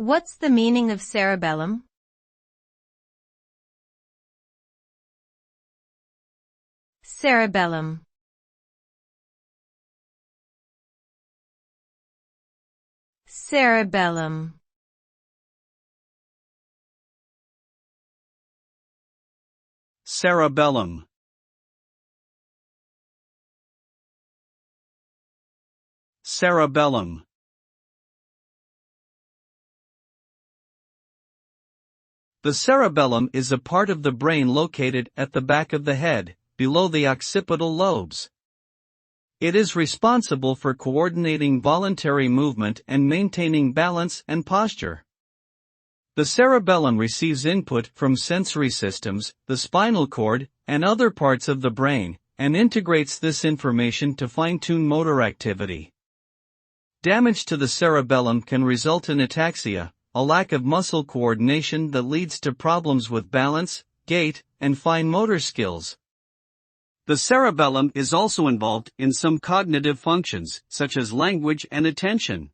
What's the meaning of cerebellum? Cerebellum. Cerebellum. Cerebellum. Cerebellum. The cerebellum is a part of the brain located at the back of the head, below the occipital lobes. It is responsible for coordinating voluntary movement and maintaining balance and posture. The cerebellum receives input from sensory systems, the spinal cord, and other parts of the brain, and integrates this information to fine-tune motor activity. Damage to the cerebellum can result in ataxia, a lack of muscle coordination that leads to problems with balance, gait, and fine motor skills. The cerebellum is also involved in some cognitive functions, such as language and attention.